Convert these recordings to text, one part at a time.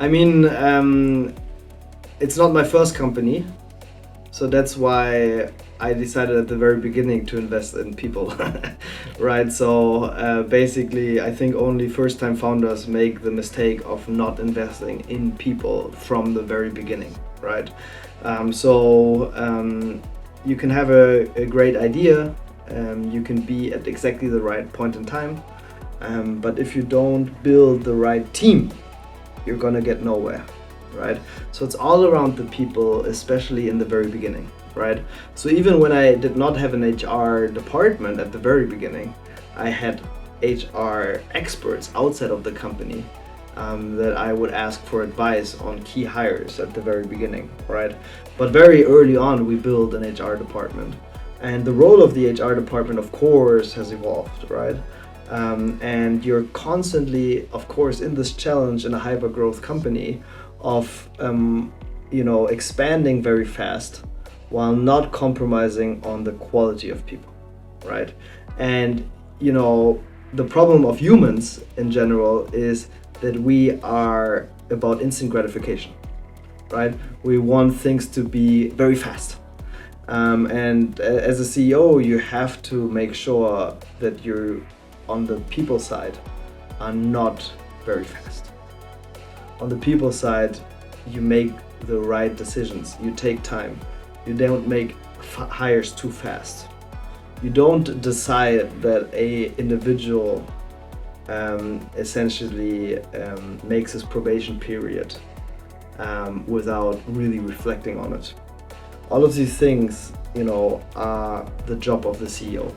I mean, it's not my first company, so that's why I decided at the very beginning to invest in people, right? So basically, I think only first-time founders make the mistake of not investing in people from the very beginning, right? You can have a great idea, you can be at exactly the right point in time, but if you don't build the right team, you're gonna get nowhere, right? So it's all around the people, especially in the very beginning, right? So even when I did not have an HR department at the very beginning, I had HR experts outside of the company that I would ask for advice on key hires at the very beginning, right? But very early on, we built an HR department. And the role of the HR department, of course, has evolved, right? And you're constantly, of course, in this challenge in a hyper-growth company of, expanding very fast while not compromising on the quality of people, right? And, the problem of humans in general is that we are about instant gratification, right? We want things to be very fast. And as a CEO, you have to make sure that you're on the people side are not very fast. On the people side, you make the right decisions. You take time. You don't make hires too fast. You don't decide that a individual essentially makes his probation period without really reflecting on it. All of these things, are the job of the CEO,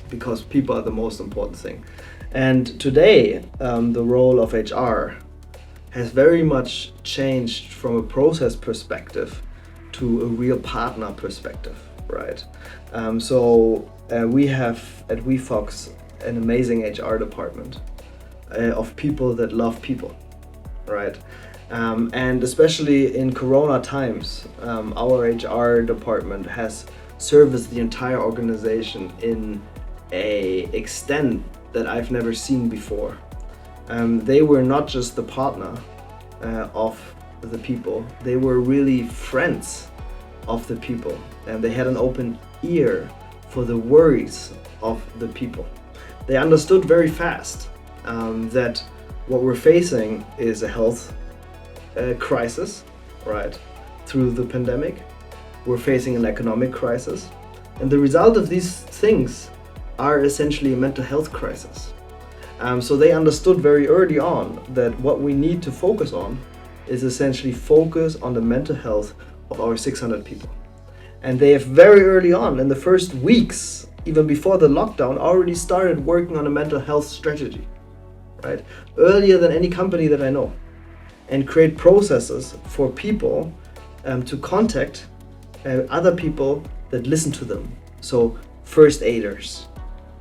because people are the most important thing. And today, the role of HR has very much changed from a process perspective to a real partner perspective, right? We have at Wefox an amazing HR department of people that love people, right? And especially in Corona times, our HR department has serviced the entire organization in a extent that I've never seen before. They were not just the partner of the people, they were really friends of the people, and they had an open ear for the worries of the people. They understood very fast that what we're facing is a health crisis, right? Through the pandemic, we're facing an economic crisis, and the result of these things are essentially a mental health crisis. So they understood very early on that what we need to focus on is essentially focus on the mental health of our 600 people. And they have very early on, in the first weeks, even before the lockdown, already started working on a mental health strategy, right? Earlier than any company that I know. And create processes for people to contact other people that listen to them. So first aiders,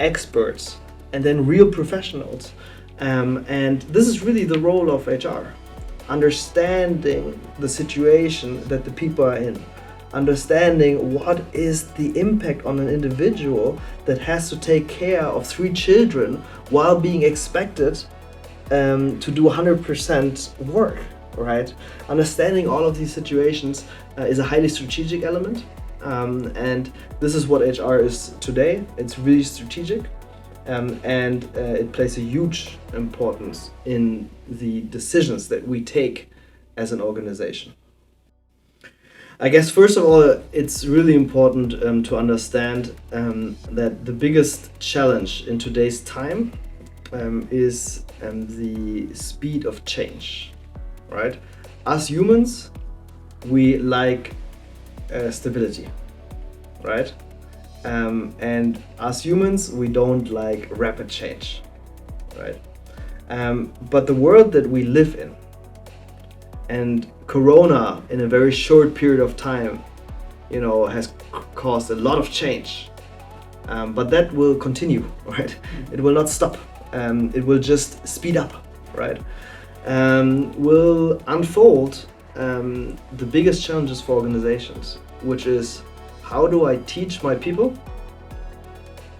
experts, and then real professionals. And this is really the role of HR. Understanding the situation that the people are in. Understanding what is the impact on an individual that has to take care of 3 children while being expected to do 100% work, right? Understanding all of these situations is a highly strategic element. And this is what HR is today. It's really strategic. And it plays a huge importance in the decisions that we take as an organization. I guess first of all, it's really important to understand that the biggest challenge in today's time is the speed of change, right? As humans, we like stability, right? And as humans, we don't like rapid change, right? But the world that we live in, and Corona in a very short period of time, has caused a lot of change. But that will continue, right? It will not stop. It will just speed up, right? Will unfold the biggest challenges for organizations, which is, how do I teach my people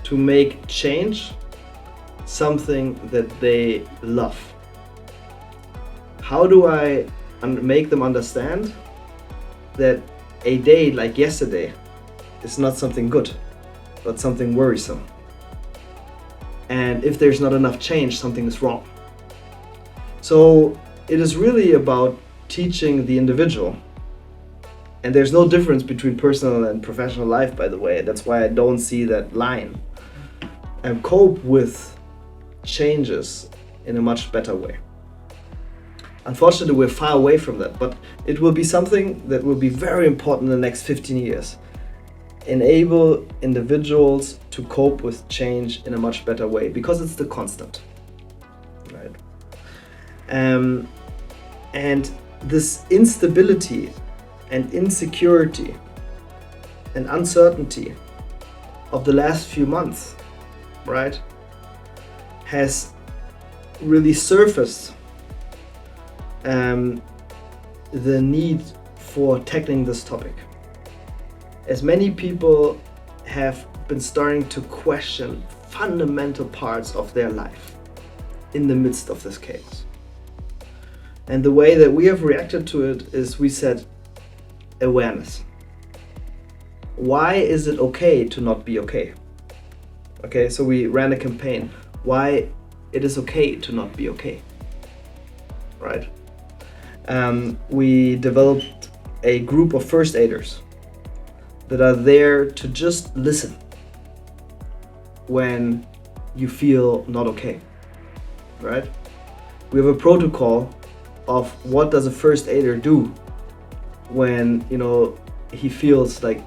to make change something that they love? how do I make them understand that a day like yesterday is not something good, but something worrisome? And if there's not enough change, something is wrong. So it is really about teaching the individual. And there's no difference between personal and professional life, by the way. That's why I don't see that line. And cope with changes in a much better way. Unfortunately, we're far away from that, but it will be something that will be very important in the next 15 years. Enable individuals to cope with change in a much better way, because it's the constant, right? And this instability and insecurity and uncertainty of the last few months, right, has really surfaced the need for tackling this topic. As many people have been starting to question fundamental parts of their life in the midst of this chaos. And the way that we have reacted to it is we said awareness. Why is it okay to not be okay? Okay, so we ran a campaign. Why it is okay to not be okay, right? We developed a group of first aiders that are there to just listen when you feel not okay, right? We have a protocol of what does a first aider do when, he feels like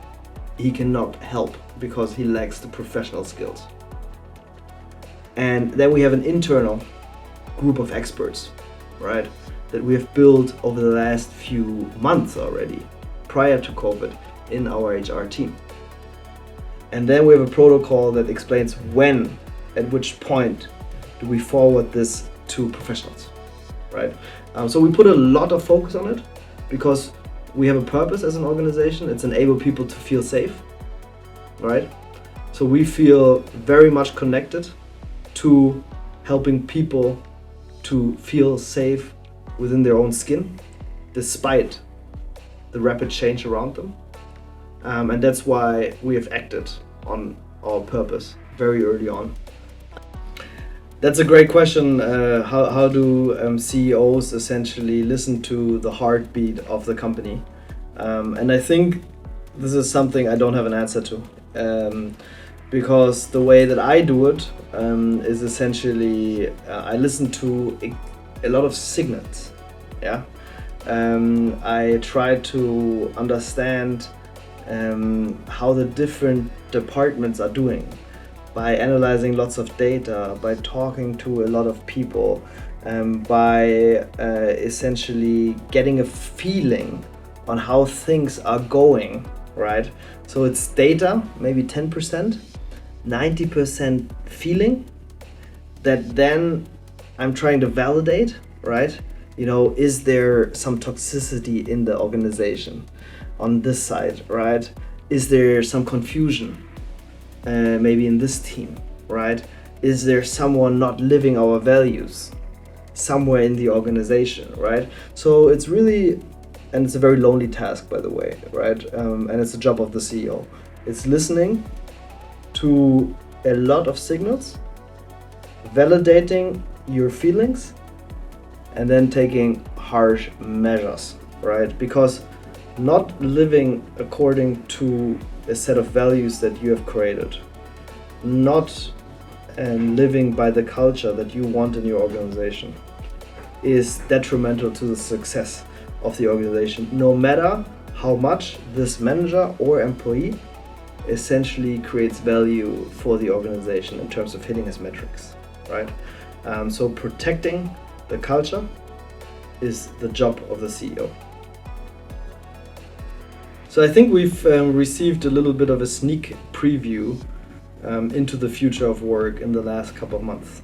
he cannot help because he lacks the professional skills. And then we have an internal group of experts, right, that we have built over the last few months already, prior to COVID, in our HR team. And then we have a protocol that explains when, at which point, do we forward this to professionals, right? So we put a lot of focus on it because we have a purpose as an organization. It's enable people to feel safe, right? So we feel very much connected to helping people to feel safe within their own skin, despite the rapid change around them. And that's why we have acted on our purpose very early on. That's a great question. How do CEOs essentially listen to the heartbeat of the company? And I think this is something I don't have an answer to. Because the way that I do it is essentially I listen to a lot of signals. Yeah, I try to understand how the different departments are doing by analyzing lots of data, by talking to a lot of people, by essentially getting a feeling on how things are going, right? So it's data, maybe 10%, 90% feeling that then I'm trying to validate, right? Is there some toxicity in the organization on this side, right? Is there some confusion maybe in this team, right? Is there someone not living our values somewhere in the organization, right? So it's really, and it's a very lonely task, by the way, right? And it's the job of the CEO. It's listening to a lot of signals, validating your feelings, and then taking harsh measures, right? Because not living according to a set of values that you have created, not living by the culture that you want in your organization is detrimental to the success of the organization, no matter how much this manager or employee essentially creates value for the organization in terms of hitting his metrics, right? So protecting the culture is the job of the CEO. So I think we've received a little bit of a sneak preview into the future of work in the last couple of months.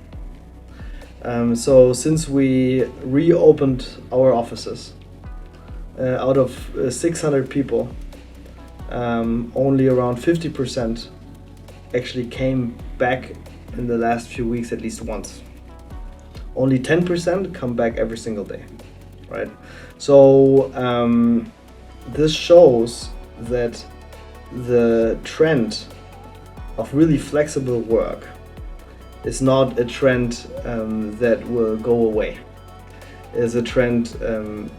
So since we reopened our offices, out of 600 people, only around 50% actually came back in the last few weeks at least once. Only 10% come back every single day. right? So this shows that the trend of really flexible work is not a trend that will go away. It's a trend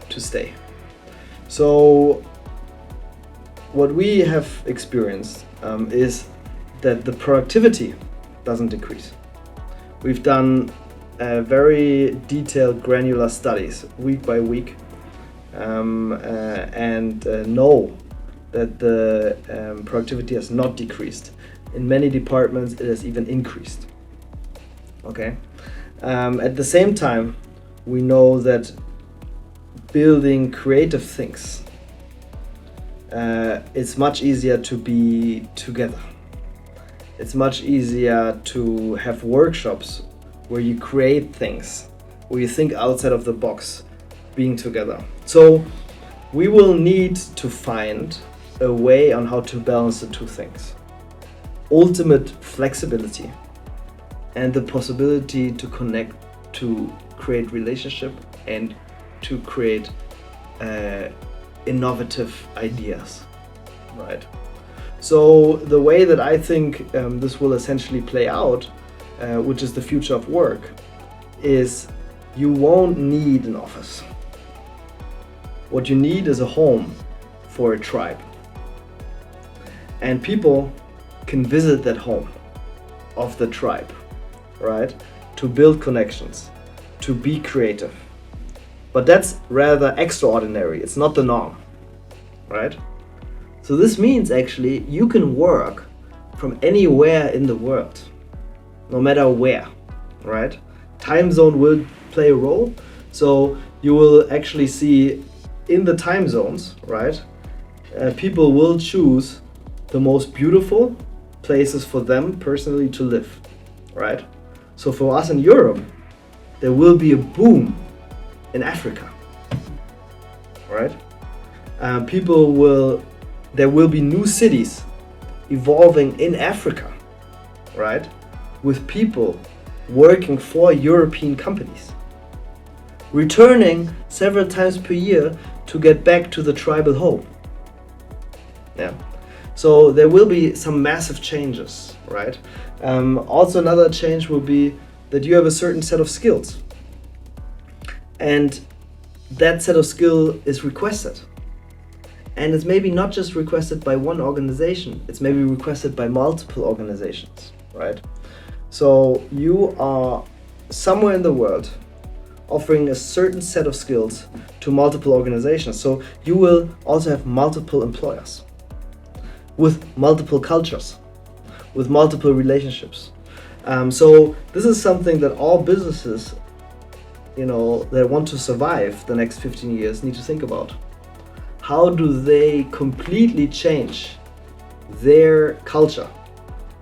to stay. So what we have experienced is that the productivity doesn't decrease. We've done very detailed granular studies week by week and know that the productivity has not decreased. In many departments it has even increased. Okay. At the same time, we know that building creative things, it's much easier to be together. It's much easier to have workshops where you create things, where you think outside of the box, being together. So we will need to find a way on how to balance the two things. Ultimate flexibility and the possibility to connect, to create relationship and to create innovative ideas, right? So the way that I think this will essentially play out, which is the future of work, is you won't need an office. What you need is a home for a tribe. And people can visit that home of the tribe, right? To build connections, to be creative. But that's rather extraordinary. It's not the norm, right? So this means actually you can work from anywhere in the world, no matter where, right? Time zone will play a role. So you will actually see in the time zones, right? People will choose the most beautiful places for them personally to live, right? So for us in Europe, there will be a boom in Africa, right? There will be new cities evolving in Africa, right? With people working for European companies, returning several times per year to get back to the tribal home. Yeah. So there will be some massive changes, right? Also another change will be that you have a certain set of skills. And that set of skill is requested. And it's maybe not just requested by one organization, it's maybe requested by multiple organizations, right? So you are somewhere in the world offering a certain set of skills to multiple organizations. So you will also have multiple employers with multiple cultures, with multiple relationships. So this is something that all businesses, that want to survive the next 15 years need to think about. How do they completely change their culture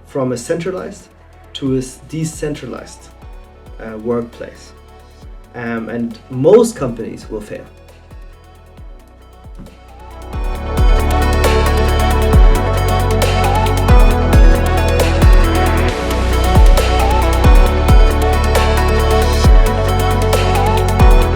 from a centralized to a decentralized workplace? And most companies will fail.